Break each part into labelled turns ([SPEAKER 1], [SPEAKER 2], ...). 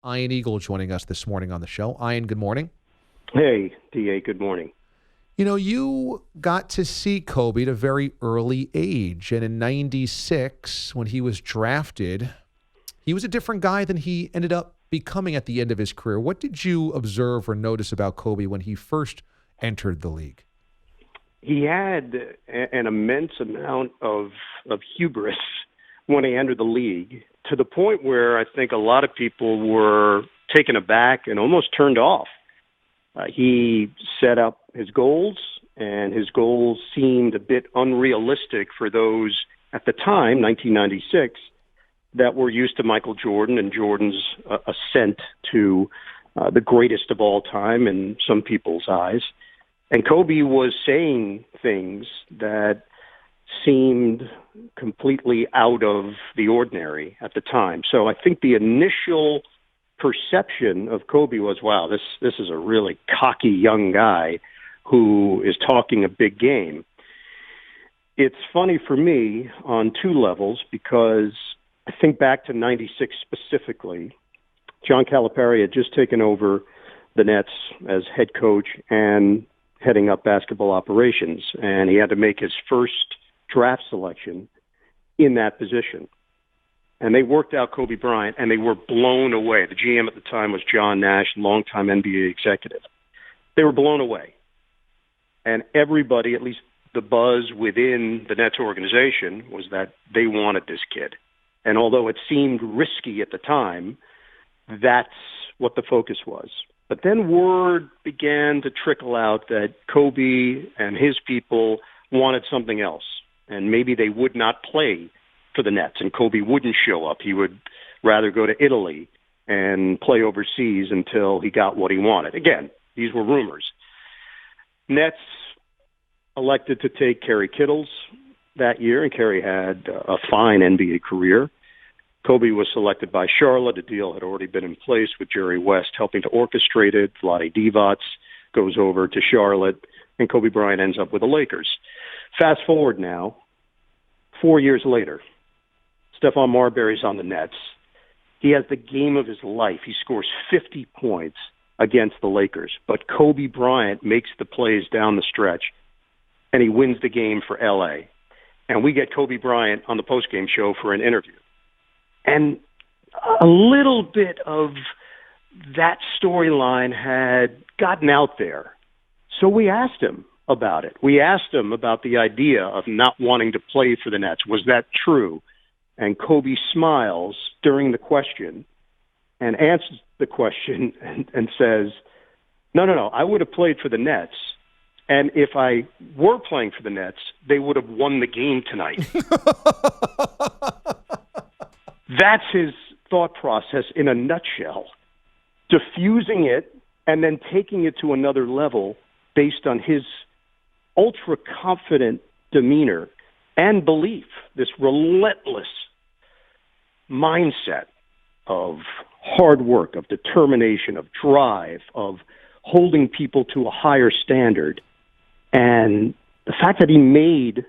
[SPEAKER 1] Ian Eagle joining us this morning on the show. Ian, good morning.
[SPEAKER 2] Hey, D.A., good morning.
[SPEAKER 1] You know, you got to see Kobe at a very early age, and in 96, when he was drafted, he was a different guy than he ended up becoming at the end of his career. What did you observe or notice about Kobe when he first entered the league?
[SPEAKER 2] He had an immense amount of hubris when he entered the league, to the point where I think a lot of people were taken aback and almost turned off. He set up his goals, and his goals seemed a bit unrealistic for those at the time, 1996, that were used to Michael Jordan and Jordan's ascent to the greatest of all time in some people's eyes. And Kobe was saying things that seemed completely out of the ordinary at the time. So I think the initial perception of Kobe was, wow, this is a really cocky young guy who is talking a big game. It's funny for me on two levels, because I think back to 96 specifically. John Calipari had just taken over the Nets as head coach and heading up basketball operations, and he had to make his first draft selection in that position. And they worked out Kobe Bryant, and they were blown away. The GM at the time was John Nash, longtime NBA executive. They were blown away. And everybody, at least the buzz within the Nets organization, was that they wanted this kid. And although it seemed risky at the time, that's what the focus was. But then word began to trickle out that Kobe and his people wanted something else, and maybe they would not play for the Nets, and Kobe wouldn't show up. He would rather go to Italy and play overseas until he got what he wanted. Again, these were rumors. Nets elected to take Kerry Kittles that year, and Kerry had a fine NBA career. Kobe was selected by Charlotte. A deal had already been in place with Jerry West helping to orchestrate it. Vlade Divac goes over to Charlotte, and Kobe Bryant ends up with the Lakers. Fast forward now, 4 years later, Stephon Marbury's on the Nets. He has the game of his life. He scores 50 points against the Lakers. But Kobe Bryant makes the plays down the stretch, and he wins the game for L.A. And we get Kobe Bryant on the postgame show for an interview. And a little bit of that storyline had gotten out there. So we asked him about it. We asked him about the idea of not wanting to play for the Nets. Was that true? And Kobe smiles during the question and answers the question and says, no, I would have played for the Nets. And if I were playing for the Nets, they would have won the game tonight. That's his thought process in a nutshell, diffusing it and then taking it to another level based on his ultra-confident demeanor and belief, this relentless mindset of hard work, of determination, of drive, of holding people to a higher standard. And the fact that he made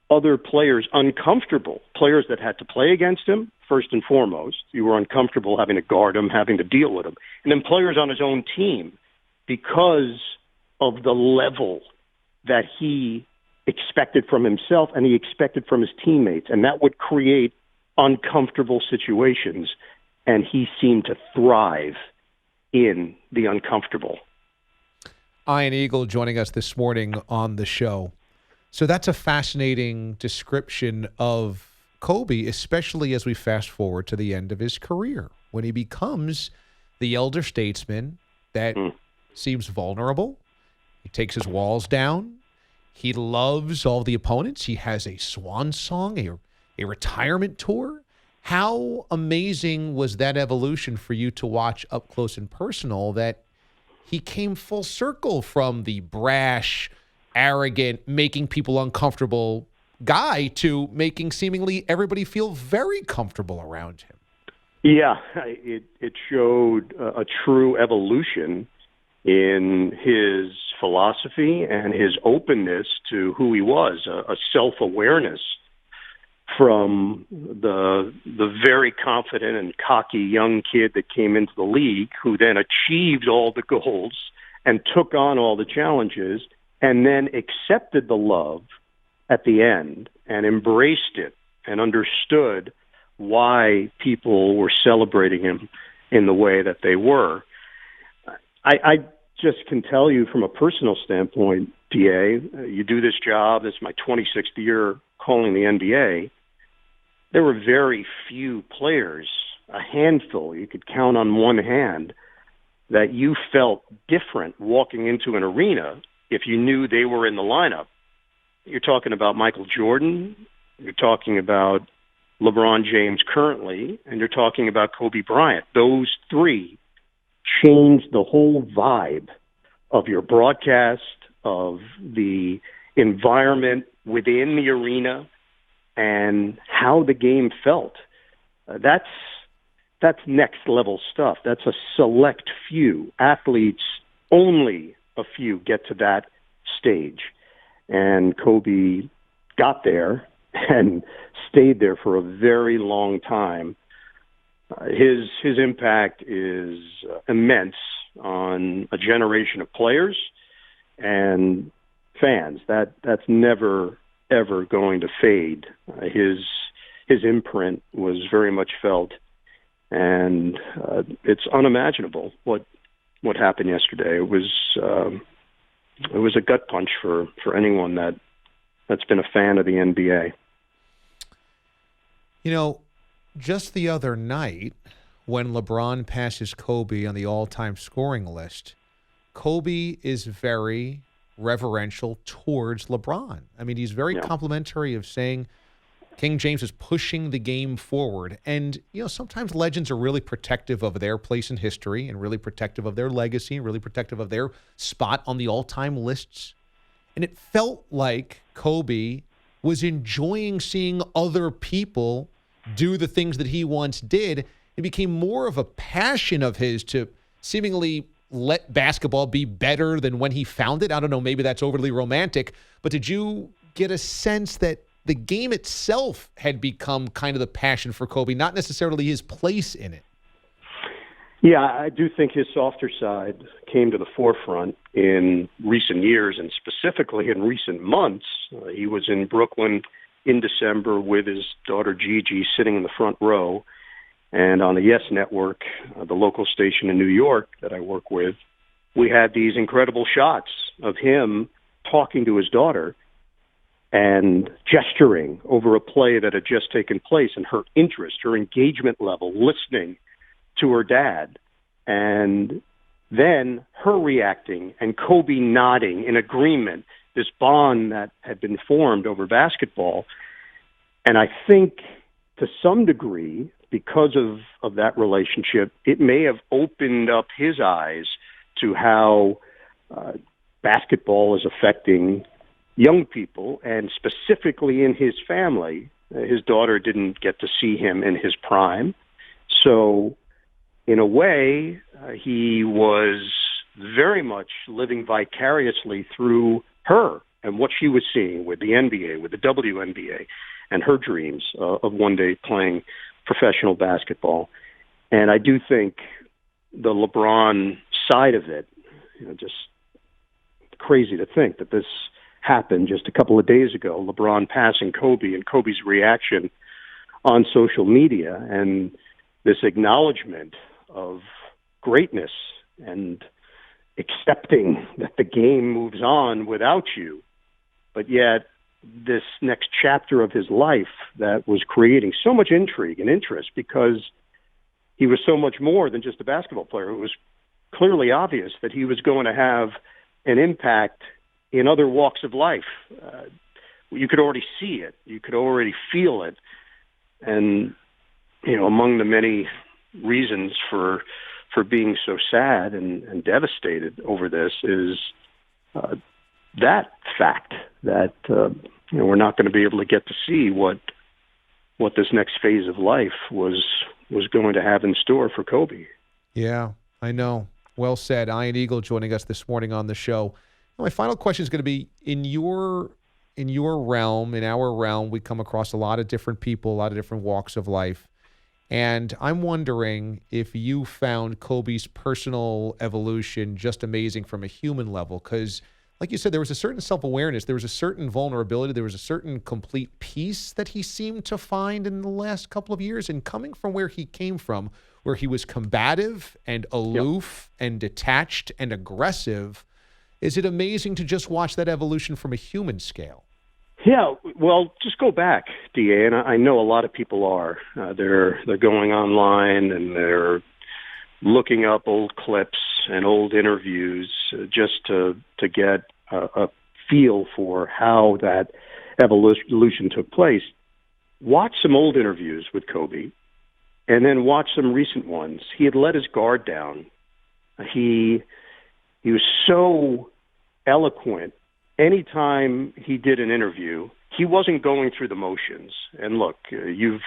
[SPEAKER 2] other players uncomfortable, players that had to play against him, first and foremost. You were uncomfortable having to guard him, having to deal with him. And then players on his own team, because of the level that he expected from himself and he expected from his teammates. And that would create uncomfortable situations. And he seemed to thrive in the uncomfortable.
[SPEAKER 1] Ian Eagle joining us this morning on the show. So that's a fascinating description of Kobe, especially as we fast forward to the end of his career, when he becomes the elder statesman that seems vulnerable. He takes his walls down. He loves all the opponents. He has a swan song, a retirement tour. How amazing was that evolution for you to watch up close and personal, that he came full circle from the brash, arrogant, making people uncomfortable guy to making seemingly everybody feel very comfortable around him?
[SPEAKER 2] Yeah, it showed a true evolution in his philosophy and his openness to who he was, a self-awareness from the very confident and cocky young kid that came into the league, who then achieved all the goals and took on all the challenges, and then accepted the love at the end and embraced it and understood why people were celebrating him in the way that they were. I just can tell you from a personal standpoint, DA, you do this job, this is my 26th year calling the NBA. There were very few players, a handful, you could count on one hand, that you felt different walking into an arena if you knew they were in the lineup. You're talking about Michael Jordan, you're talking about LeBron James currently, and you're talking about Kobe Bryant. Those three changed the whole vibe of your broadcast, of the environment within the arena, and how the game felt. That's next level stuff. That's a select few. Athletes, only a few get to that stage. And Kobe got there and stayed there for a very long time. His impact is immense on a generation of players and fans. That's never ever going to fade. His imprint was very much felt, and it's unimaginable what happened yesterday. It was a gut punch for anyone that's been a fan of the NBA.
[SPEAKER 1] You know, just the other night, when LeBron passes Kobe on the all-time scoring list, Kobe is very reverential towards LeBron. I mean, he's very complimentary of saying King James is pushing the game forward. And, you know, sometimes legends are really protective of their place in history and really protective of their legacy and really protective of their spot on the all-time lists. And it felt like Kobe was enjoying seeing other people do the things that he once did. It became more of a passion of his to seemingly let basketball be better than when he found it. I don't know, maybe that's overly romantic, but did you get a sense that the game itself had become kind of the passion for Kobe, not necessarily his place in it?
[SPEAKER 2] Yeah, I do think his softer side came to the forefront in recent years, and specifically in recent months. He was in Brooklyn in December with his daughter Gigi sitting in the front row. And on the Yes Network, the local station in New York that I work with, we had these incredible shots of him talking to his daughter and gesturing over a play that had just taken place, and her interest, her engagement level, listening to her dad. And then her reacting and Kobe nodding in agreement, this bond that had been formed over basketball. And I think to some degree, because of that relationship, it may have opened up his eyes to how basketball is affecting young people, and specifically in his family. His daughter didn't get to see him in his prime. So in a way, he was very much living vicariously through her and what she was seeing with the NBA, with the WNBA, and her dreams of one day playing professional basketball. And I do think the LeBron side of it, just crazy to think that this happened just a couple of days ago, LeBron passing Kobe and Kobe's reaction on social media, and this acknowledgement of greatness and accepting that the game moves on without you. But yet this next chapter of his life that was creating so much intrigue and interest, because he was so much more than just a basketball player. It was clearly obvious that he was going to have an impact in other walks of life. You could already see it. You could already feel it. And, among the many reasons for being so sad and devastated over this is that fact that we're not going to be able to get to see what this next phase of life was going to have in store for Kobe.
[SPEAKER 1] Yeah, I know. Well said. Ian Eagle joining us this morning on the show. My final question is going to be, in your in your realm, in our realm, we come across a lot of different people, a lot of different walks of life. And I'm wondering if you found Kobe's personal evolution just amazing from a human level, because like you said, there was a certain self-awareness, there was a certain vulnerability, there was a certain complete peace that he seemed to find in the last couple of years. And coming from where he came from, where he was combative and aloof and detached and aggressive, is it amazing to just watch that evolution from a human scale?
[SPEAKER 2] Yeah, well, just go back, DA, and I know a lot of people are. They're going online and they're looking up old clips and old interviews just to get a feel for how that evolution took place. Watch some old interviews with Kobe, and then watch some recent ones. He had let his guard down. He was so eloquent. Anytime he did an interview, he wasn't going through the motions. And look, you've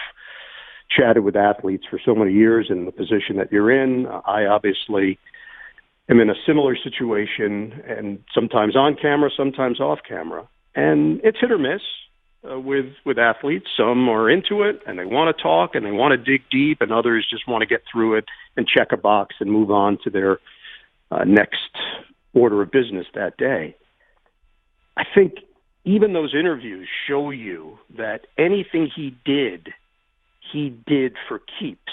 [SPEAKER 2] chatted with athletes for so many years in the position that you're in. I obviously am in a similar situation, and sometimes on camera, sometimes off camera. And it's hit or miss with athletes. Some are into it, and they want to talk, and they want to dig deep, and others just want to get through it and check a box and move on to their next order of business that day. I think even those interviews show you that anything he did for keeps.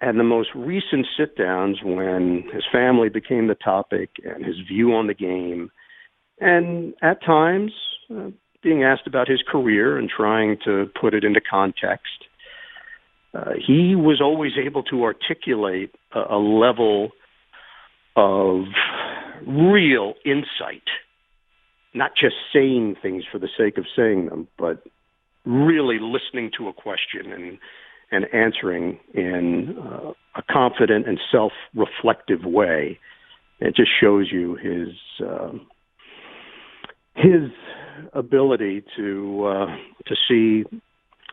[SPEAKER 2] And the most recent sit-downs, when his family became the topic and his view on the game, and at times being asked about his career and trying to put it into context, he was always able to articulate a level of real insight. Not just saying things for the sake of saying them, but really listening to a question and answering in a confident and self-reflective way. It just shows you his ability to see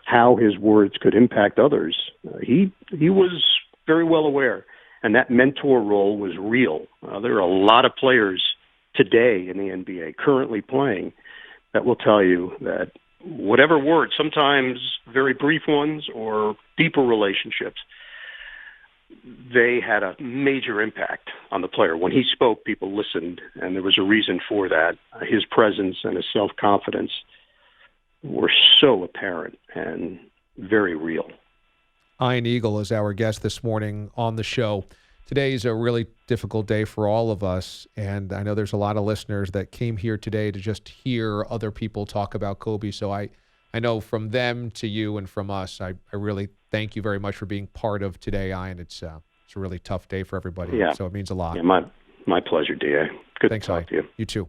[SPEAKER 2] how his words could impact others. He was very well aware, and that mentor role was real. There are a lot of players today in the NBA currently playing that will tell you that whatever words, sometimes very brief ones or deeper relationships, they had a major impact on the player. When he spoke, people listened, and there was a reason for that. His presence and his self-confidence were so apparent and very real.
[SPEAKER 1] Ian Eagle is our guest this morning on the show. Today is a really difficult day for all of us, and I know there's a lot of listeners that came here today to just hear other people talk about Kobe. So I know from them to you and from us, I really thank you very much for being part of today, Ian. It's a really tough day for everybody, so it means a lot.
[SPEAKER 2] Yeah, my pleasure, D.A. Good
[SPEAKER 1] Thanks,
[SPEAKER 2] to talk to you.
[SPEAKER 1] You too.